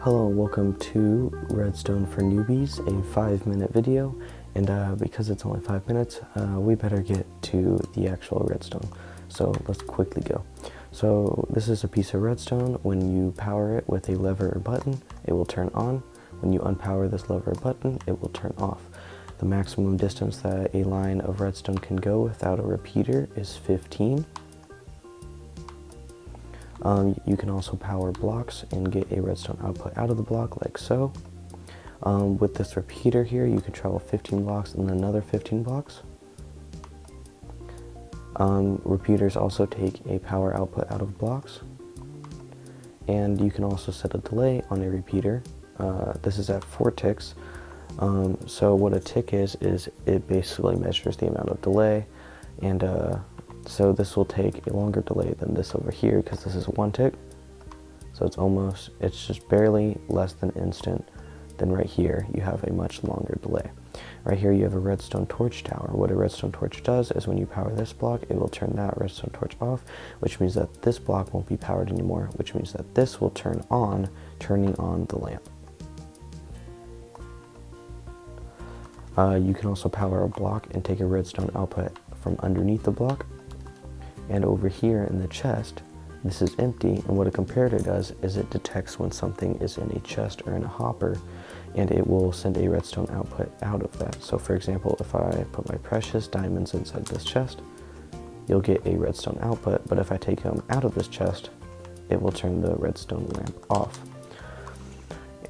Hello and welcome to Redstone for Newbies, a 5-minute video, and because it's only 5 minutes, we better get to the actual redstone. So let's quickly go. So this is a piece of redstone. When you power it with a lever or button, it will turn on. When you unpower this lever or button, it will turn off. The maximum distance that a line of redstone can go without a repeater is 15. You can also power blocks and get a redstone output out of the block like so. With this repeater here, you can travel 15 blocks and then another 15 blocks. Repeaters also take a power output out of blocks. And you can also set a delay on a repeater. This is at 4 ticks. So what a tick is it basically measures the amount of delay, and so this will take a longer delay than this over here because this is 1 tick. So it's just barely less than instant. Then right here, you have a much longer delay. Right here, you have a redstone torch tower. What a redstone torch does is when you power this block, it will turn that redstone torch off, which means that this block won't be powered anymore, which means that this will turn on, turning on the lamp. You can also power a block and take a redstone output from underneath the block. And over here in the chest, this is empty, and what a comparator does is it detects when something is in a chest or in a hopper, and it will send a redstone output out of that. So for example, if I put my precious diamonds inside this chest, you'll get a redstone output, but if I take them out of this chest, it will turn the redstone lamp off.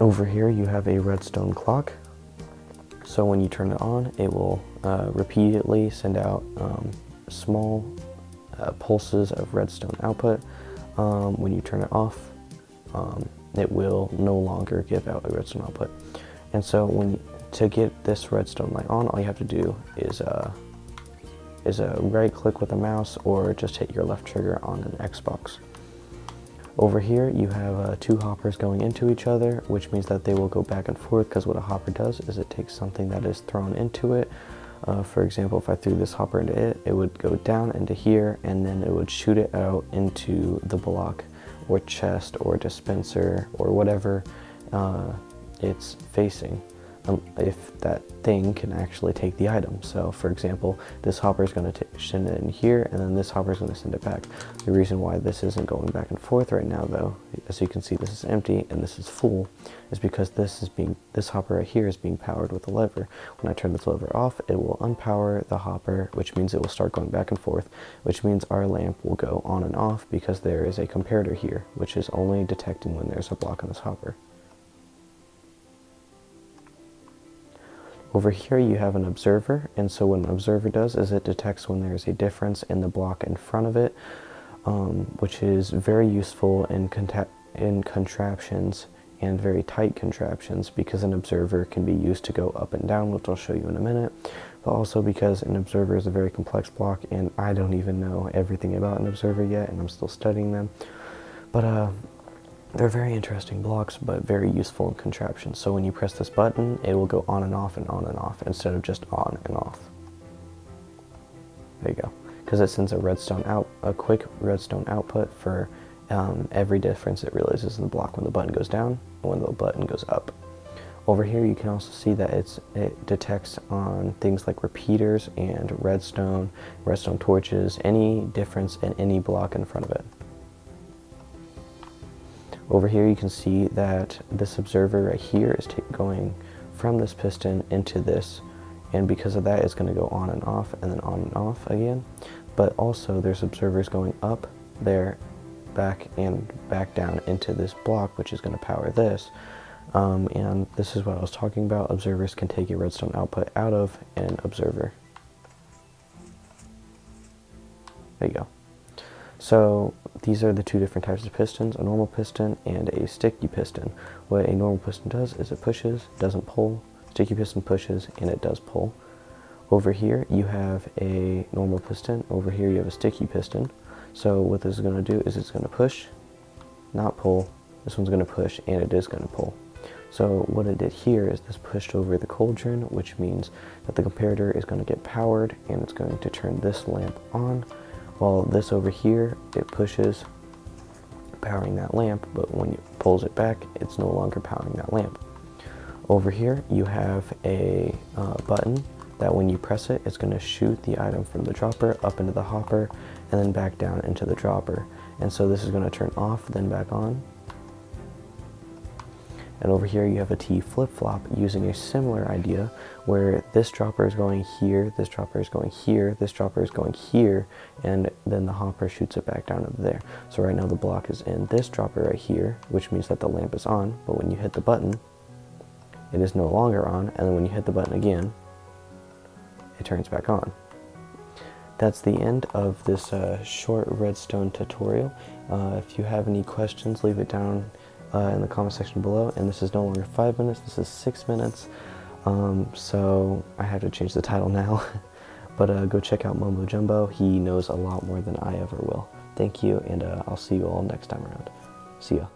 Over here you have a redstone clock. So when you turn it on, it will repeatedly send out small pulses of redstone output. When you turn it off, it will no longer give out a redstone output. And so to get this redstone light on, all you have to do is right click with a mouse or just hit your left trigger on an Xbox. Over here you have 2 hoppers going into each other, which means that they will go back and forth, because what a hopper does is it takes something that is thrown into it. For example, if I threw this hopper into it, it would go down into here, and then it would shoot it out into the block or chest or dispenser or whatever it's facing, if that thing can actually take the item. So for example, this hopper is going to send it in here, and then this hopper is going to send it back. The reason why this isn't going back and forth right now, though, as you can see, this is empty and this is full, is because this hopper right here is being powered with a lever. When I turn this lever off, it will unpower the hopper, which means it will start going back and forth, which means our lamp will go on and off because there is a comparator here, which is only detecting when there's a block on this hopper. Over here you have an observer, and so what an observer does is it detects when there's a difference in the block in front of it, which is very useful in contraptions and very tight contraptions, because an observer can be used to go up and down, which I'll show you in a minute, but also because an observer is a very complex block, and I don't even know everything about an observer yet, and I'm still studying them. But they're very interesting blocks, but very useful in contraptions. So when you press this button, it will go on and off and on and off instead of just on and off. There you go. Because it sends a quick redstone output for every difference it realizes in the block when the button goes down and when the button goes up. Over here, you can also see that it detects on things like repeaters and redstone torches, any difference in any block in front of it. Over here you can see that this observer right here is going from this piston into this, and because of that it's going to go on and off and then on and off again. But also there's observers going up there, back and back down into this block, which is going to power this. And this is what I was talking about. Observers can take a redstone output out of an observer. There you go. So these are the 2 different types of pistons, a normal piston and a sticky piston. What a normal piston does is it pushes, doesn't pull. Sticky piston pushes and it does pull. Over here you have a normal piston, over here you have a sticky piston. So what this is going to do is it's going to push, not pull. This one's going to push and it is going to pull. So what it did here is this pushed over the cauldron, which means that the comparator is going to get powered and it's going to turn this lamp on. While this over here, it pushes, powering that lamp, but when it pulls it back, it's no longer powering that lamp. Over here, you have a button that when you press it, it's going to shoot the item from the dropper up into the hopper and then back down into the dropper. And so this is going to turn off, then back on. And over here you have a T flip-flop using a similar idea where this dropper is going here, this dropper is going here, this dropper is going here, and then the hopper shoots it back down into there. So right now the block is in this dropper right here, which means that the lamp is on, but when you hit the button, it is no longer on, and then when you hit the button again, it turns back on. That's the end of this short redstone tutorial. If you have any questions, leave it down in the comment section below. And this is no longer 5 minutes, this is 6 minutes. So I have to change the title now. But go check out Mumbo Jumbo. He knows a lot more than I ever will. Thank you, and I'll see you all next time around. See ya.